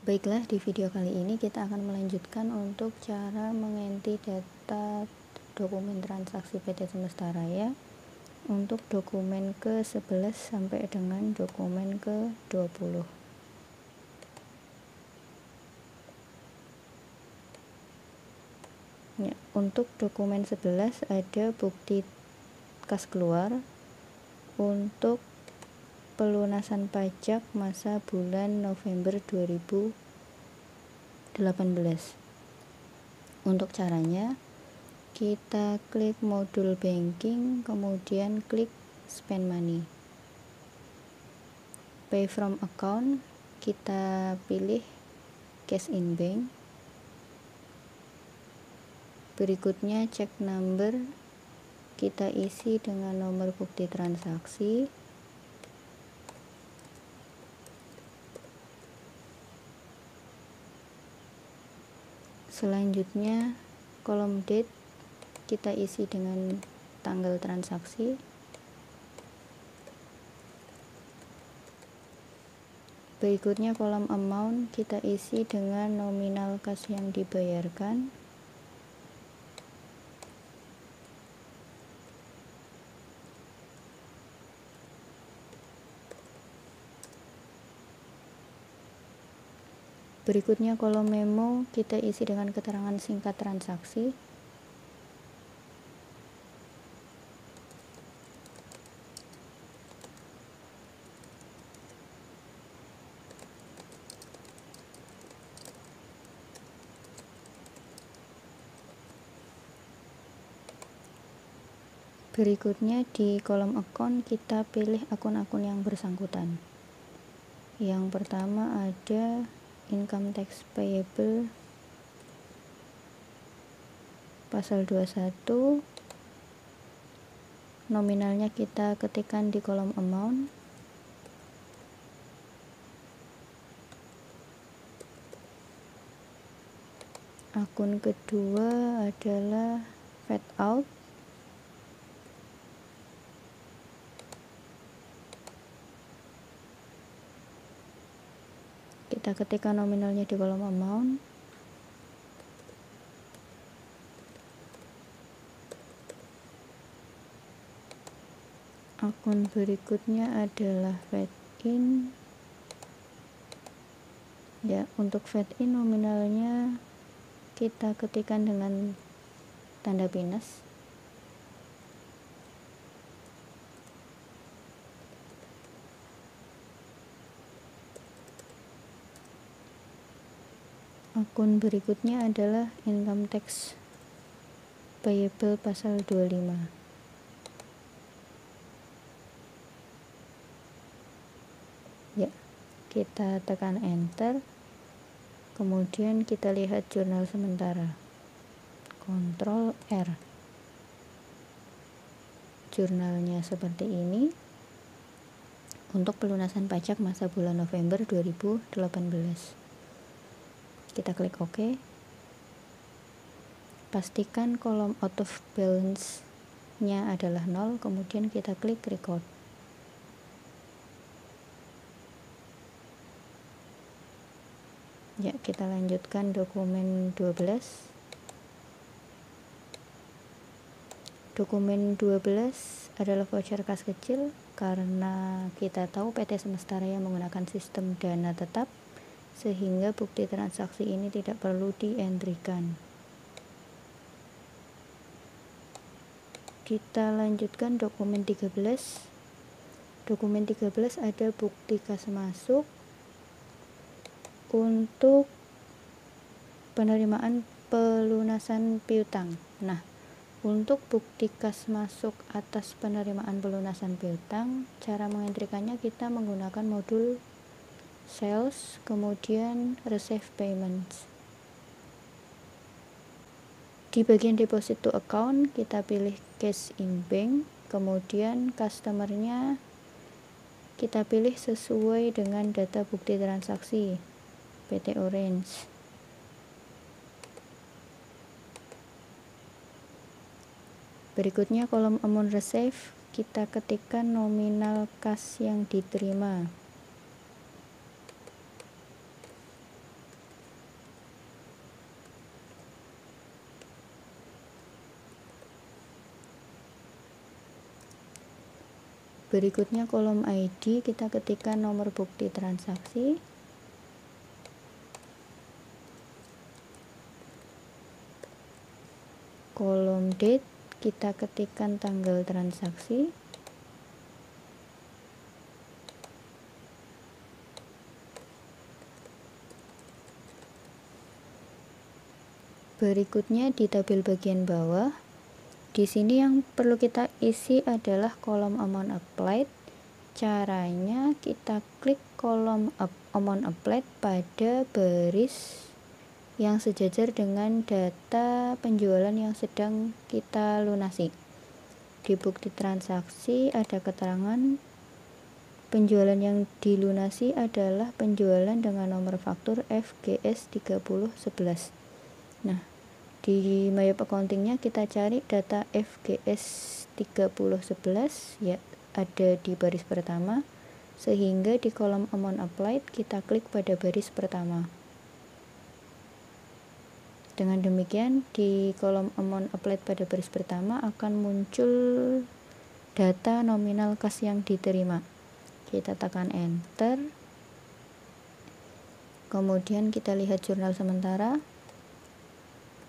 Baiklah, di video kali ini kita akan melanjutkan untuk cara mengganti data dokumen transaksi PT Semesta Raya untuk dokumen ke-11 sampai dengan dokumen ke-20. Ya, untuk dokumen 11 ada bukti kas keluar untuk pelunasan pajak masa bulan November 2018. Untuk caranya, kita klik modul banking, kemudian klik spend money. Pay from account, kita pilih cash in bank. Berikutnya check number, kita isi dengan nomor bukti transaksi. Selanjutnya kolom date kita isi dengan tanggal transaksi. Berikutnya kolom amount kita isi dengan nominal kas yang dibayarkan. Berikutnya kolom memo kita isi dengan keterangan singkat transaksi. Berikutnya di kolom account kita pilih akun-akun yang bersangkutan. Yang pertama ada income tax payable pasal 21, nominalnya kita ketikkan di kolom amount. Akun kedua adalah fade out, kita ketikkan nominalnya di kolom amount. Akun berikutnya adalah fade in. Ya, untuk fade in nominalnya kita ketikkan dengan tanda pinus. Akun berikutnya adalah income tax payable pasal 25. Ya, kita tekan enter. Kemudian kita lihat jurnal sementara. Ctrl R. Jurnalnya seperti ini. Untuk pelunasan pajak masa bulan November 2018. Kita klik OK. Pastikan kolom out of balance-nya adalah 0, kemudian kita klik record. Ya, kita lanjutkan dokumen 12. Dokumen 12 adalah voucher kas kecil karena kita tahu PT Semesta Raya menggunakan sistem dana tetap, sehingga bukti transaksi ini tidak perlu dientrikan. Kita lanjutkan dokumen 13. Dokumen 13 ada bukti kas masuk untuk penerimaan pelunasan piutang. Nah, untuk bukti kas masuk atas penerimaan pelunasan piutang, cara mengentrikannya kita menggunakan modul sales, kemudian receive payments. Di bagian deposit to account kita pilih cash in bank, kemudian customer-nya kita pilih sesuai dengan data bukti transaksi PT Orange. Berikutnya kolom amount receive kita ketikkan nominal kas yang diterima. Berikutnya kolom ID, kita ketikkan nomor bukti transaksi. Kolom date, kita ketikkan tanggal transaksi. Berikutnya di tabel bagian bawah, di sini yang perlu kita isi adalah kolom amount applied. Caranya kita klik kolom amount applied pada baris yang sejajar dengan data penjualan yang sedang kita lunasi. Di bukti transaksi ada keterangan penjualan yang dilunasi adalah penjualan dengan nomor faktur FGS 3011. Nah, di My Accounting-nya kita cari data FGS 3011, ya ada di baris pertama, sehingga di kolom amount applied kita klik pada baris pertama. Dengan demikian di kolom amount applied pada baris pertama akan muncul data nominal kas yang diterima. Kita tekan enter, kemudian kita lihat jurnal sementara,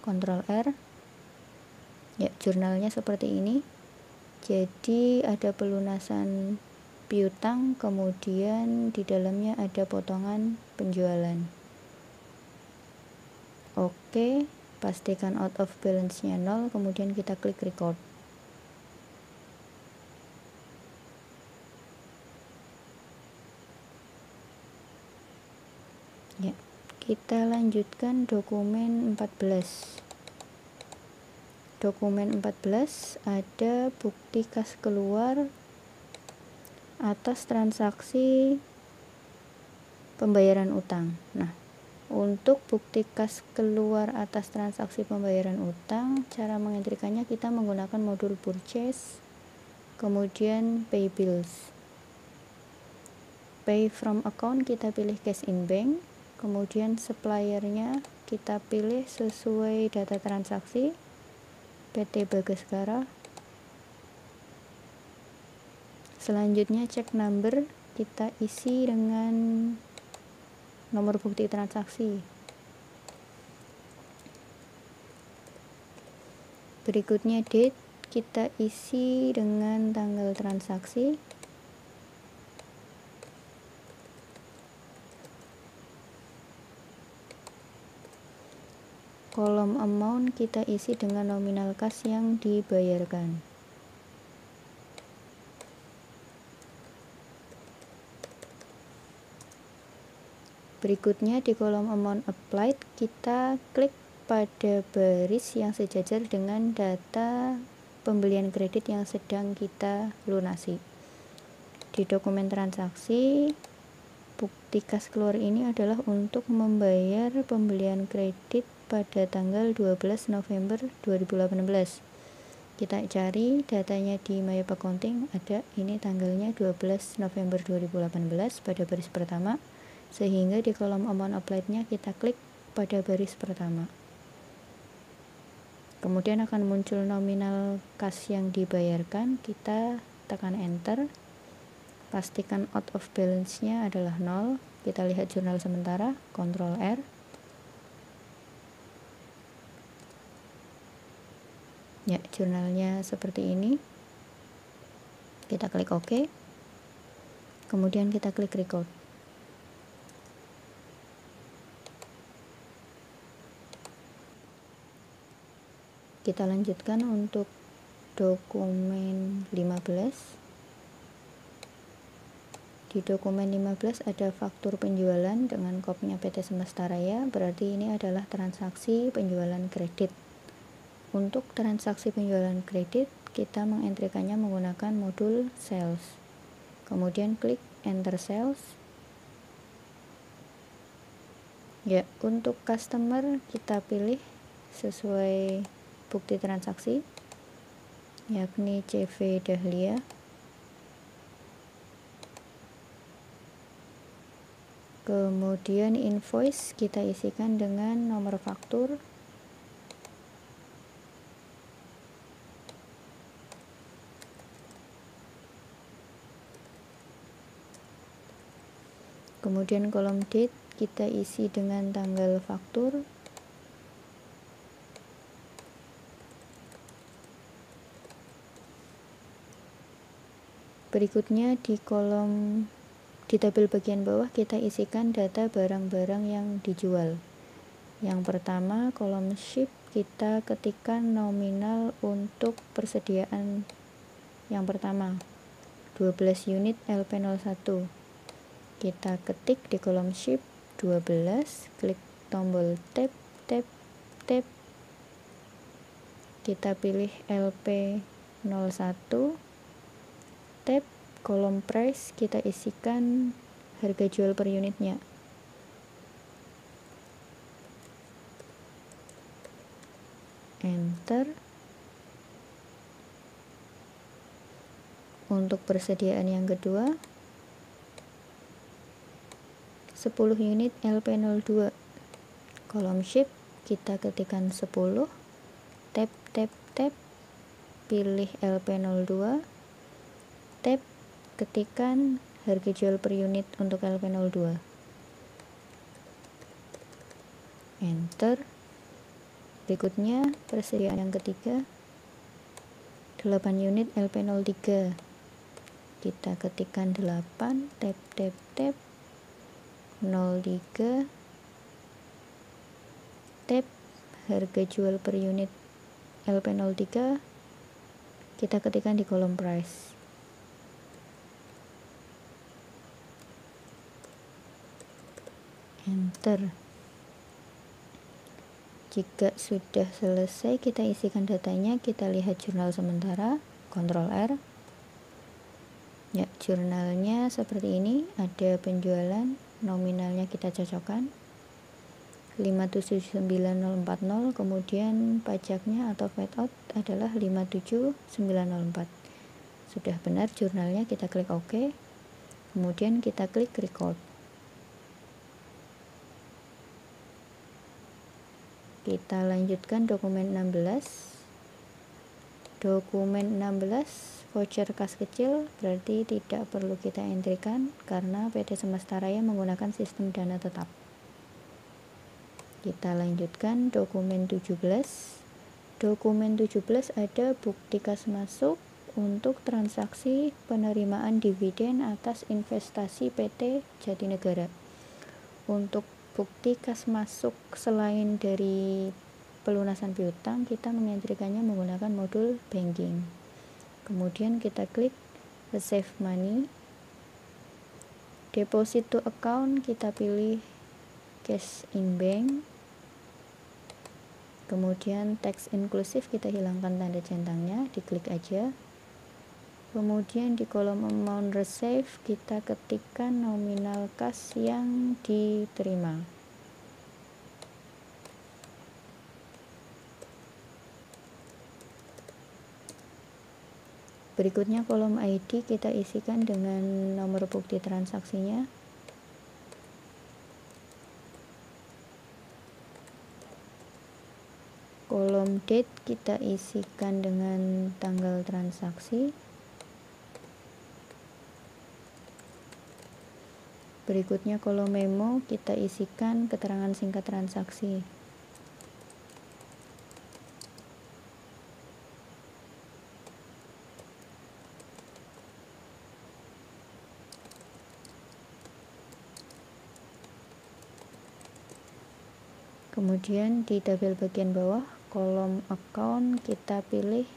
Ctrl R. Ya, jurnalnya seperti ini. Jadi ada pelunasan piutang, kemudian di dalamnya ada potongan penjualan. Oke, pastikan out of balance-nya 0, kemudian kita klik record. Ya, kita lanjutkan dokumen 14. Dokumen 14 ada bukti kas keluar atas transaksi pembayaran utang. Nah, untuk bukti kas keluar atas transaksi pembayaran utang, cara mengentrikannya kita menggunakan modul purchase, kemudian pay bills. Pay from account kita pilih cash in bank, kemudian suppliernya kita pilih sesuai data transaksi, PT Bagaskara. Selanjutnya check number kita isi dengan nomor bukti transaksi. Berikutnya date kita isi dengan tanggal transaksi. Kolom amount kita isi dengan nominal kas yang dibayarkan. Berikutnya di kolom amount applied kita klik pada baris yang sejajar dengan data pembelian kredit yang sedang kita lunasi. Di dokumen transaksi, bukti kas keluar ini adalah untuk membayar pembelian kredit pada tanggal 12 November 2018. Kita cari datanya di My Accounting, ada ini tanggalnya 12 November 2018 pada baris pertama, sehingga di kolom amount applied-nya kita klik pada baris pertama. Kemudian akan muncul nominal kas yang dibayarkan, kita tekan enter, pastikan out of balance-nya adalah 0, kita lihat jurnal sementara, Ctrl R. Ya, jurnalnya seperti ini. Kita klik OK, kemudian kita klik record. Kita lanjutkan untuk dokumen 15. Di dokumen 15 ada faktur penjualan dengan kopnya PT Semesta Raya, berarti ini adalah transaksi penjualan kredit. Untuk transaksi penjualan kredit, kita mengentrikannya menggunakan modul sales. Kemudian klik enter sales. Ya, untuk customer kita pilih sesuai bukti transaksi, yakni CV Dahlia. Kemudian invoice kita isikan dengan nomor faktur, Kemudian kolom date kita isi dengan tanggal faktur. Berikutnya di tabel bagian bawah kita isikan data barang-barang yang dijual. Yang pertama, kolom ship kita ketikkan nominal untuk persediaan yang pertama 12 unit LP01. Kita ketik di kolom ship 12, klik tombol tab, tab, tab. Kita pilih LP01, tab kolom price, kita isikan harga jual per unitnya. Enter. Untuk persediaan yang kedua 10 unit LP02, kolom ship kita ketikkan 10, tab, tab, tab, pilih LP02, tab, ketikkan harga jual per unit untuk LP02, enter. Berikutnya persediaan yang ketiga 8 unit LP03, kita ketikkan 8, tab, tab, tab, 03, tab, harga jual per unit LP03 kita ketikkan di kolom price, enter. Jika sudah selesai kita isikan datanya, kita lihat jurnal sementara, Ctrl R. Ya, jurnalnya seperti ini, ada penjualan, nominalnya kita cocokkan 579040, kemudian pajaknya atau VAT out adalah 57904. Sudah benar jurnalnya, kita klik OK, kemudian kita klik record. Kita lanjutkan dokumen 16. Dokumen 16 voucher kas kecil, berarti tidak perlu kita entrikan karena PT Semesta Raya menggunakan sistem dana tetap. Kita lanjutkan dokumen 17. Dokumen 17 ada bukti kas masuk untuk transaksi penerimaan dividen atas investasi PT Jatinegara. Untuk bukti kas masuk selain dari pelunasan piutang, kita mengentrikannya menggunakan modul banking. Kemudian kita klik receive money, deposit to account, kita pilih cash in bank, kemudian tax inklusif kita hilangkan tanda centangnya, diklik aja. Kemudian di kolom amount receive kita ketikkan nominal kas yang diterima. Berikutnya kolom ID kita isikan dengan nomor bukti transaksinya. Kolom date kita isikan dengan tanggal transaksi. Berikutnya kolom memo kita isikan keterangan singkat transaksi. Kemudian di tabel bagian bawah kolom account kita pilih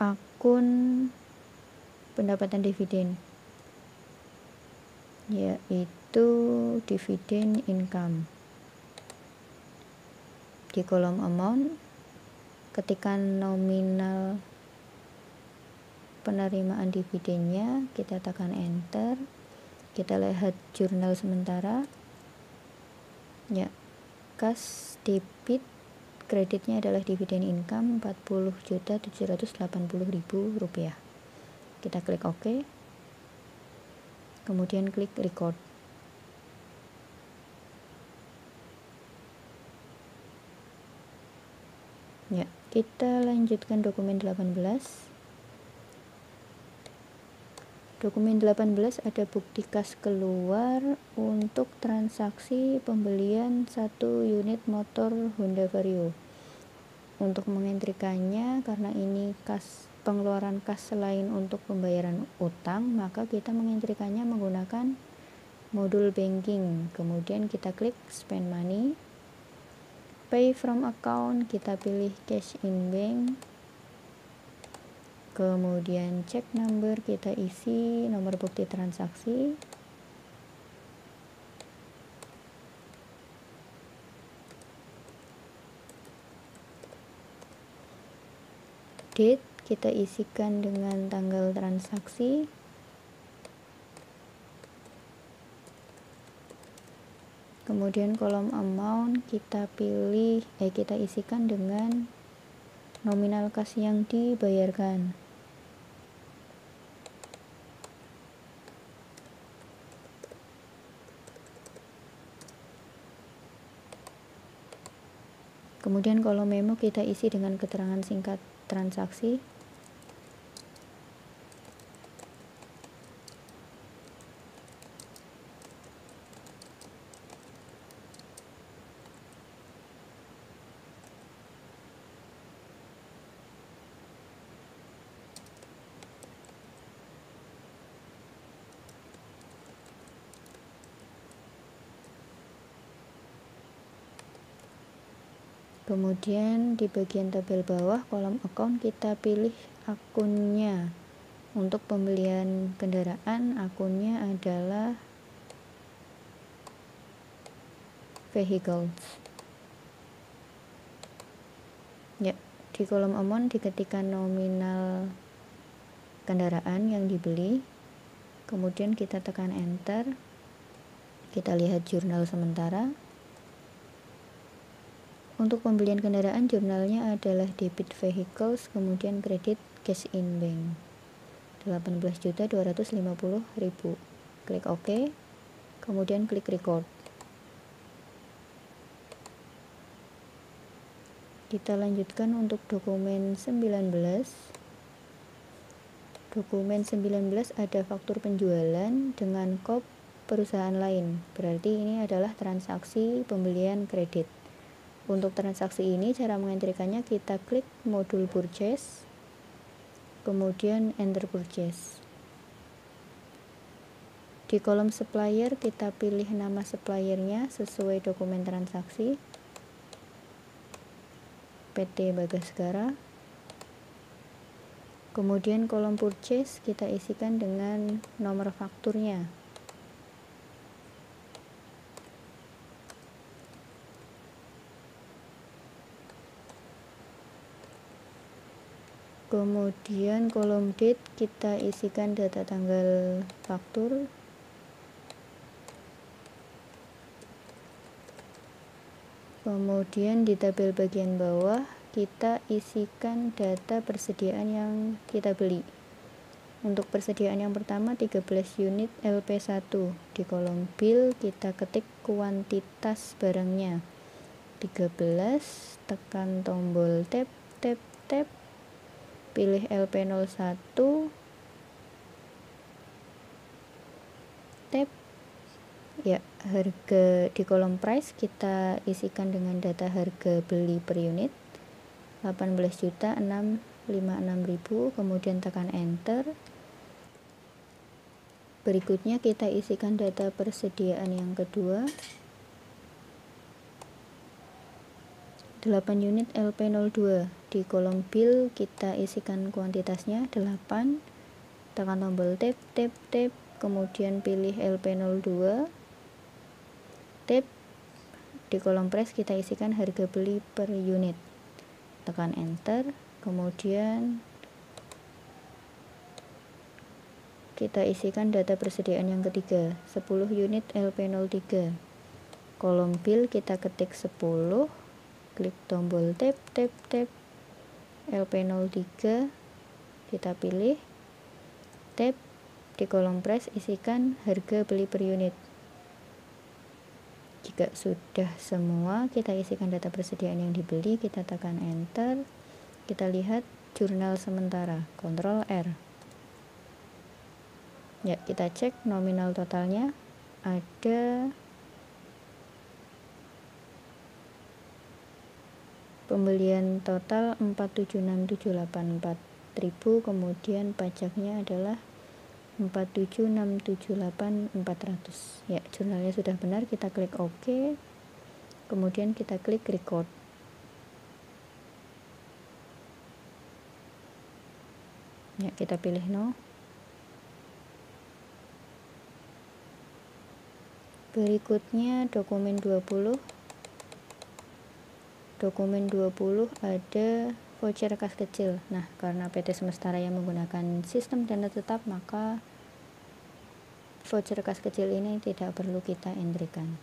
akun pendapatan dividen, yaitu dividen income. Di kolom amount ketikkan nominal penerimaan dividennya, kita tekan enter. Kita lihat jurnal sementara, ya, kas debit kreditnya adalah dividen income 40.780.000 rupiah. Kita klik OK, kemudian klik record. Ya, kita lanjutkan dokumen 18. Dokumen 18 ada bukti kas keluar untuk transaksi pembelian 1 unit motor Honda Vario. Untuk mengentrikannya, karena ini pengeluaran kas selain untuk pembayaran utang, maka kita mengentrikannya menggunakan modul banking. Kemudian kita klik spend money, pay from account, kita pilih cash in bank. Kemudian check number, kita isi nomor bukti transaksi. Date kita isikan dengan tanggal transaksi. Kemudian kolom amount kita isikan dengan nominal kas yang dibayarkan. Kemudian kolom memo kita isi dengan keterangan singkat transaksi. Kemudian di bagian tabel bawah kolom account kita pilih akunnya. Untuk pembelian kendaraan, akunnya adalah vehicles. Ya, di kolom amount diketikkan nominal kendaraan yang dibeli. Kemudian kita tekan enter. Kita lihat jurnal sementara. Untuk pembelian kendaraan, jurnalnya adalah debit vehicles, kemudian kredit cash in bank 18.250.000. Klik OK, kemudian klik record. Kita lanjutkan untuk dokumen 19. Dokumen 19 ada faktur penjualan dengan kop perusahaan lain, berarti ini adalah transaksi pembelian kredit. Untuk transaksi ini, cara mengentrikannya kita klik modul purchase, kemudian enter purchase. Di kolom supplier kita pilih nama suppliernya sesuai dokumen transaksi, PT Bagaskara. Kemudian kolom purchase kita isikan dengan nomor fakturnya. Kemudian kolom date kita isikan data tanggal faktur. Kemudian di tabel bagian bawah kita isikan data persediaan yang kita beli. Untuk persediaan yang pertama 13 unit LP1. Di kolom bill kita ketik kuantitas barangnya 13, tekan tombol tab, pilih LP01, tab. Ya, harga di kolom price kita isikan dengan data harga beli per unit 18.656.000, kemudian tekan enter. Berikutnya kita isikan data persediaan yang kedua 8 unit LP02. Di kolom bill kita isikan kuantitasnya 8, tekan tombol tab, kemudian pilih LP02, tab. Di kolom price kita isikan harga beli per unit, tekan enter. Kemudian kita isikan data persediaan yang ketiga 10 unit LP03. Kolom bill kita ketik 10, klik tombol tab, LP03 kita pilih, tab. Di kolom price isikan harga beli per unit. Jika sudah semua, kita isikan data persediaan yang dibeli, kita tekan enter. Kita lihat jurnal sementara, Ctrl R. Ya, kita cek nominal totalnya ada pembelian total 476.784.000, kemudian pajaknya adalah 476.784.400. Ya, jurnalnya sudah benar, kita klik OK. Kemudian kita klik record. Ya, kita pilih no. Berikutnya dokumen 20. Dokumen 20 ada voucher kas kecil. Nah, karena PT Semesta Raya menggunakan sistem dana tetap, maka voucher kas kecil ini tidak perlu kita entrykan.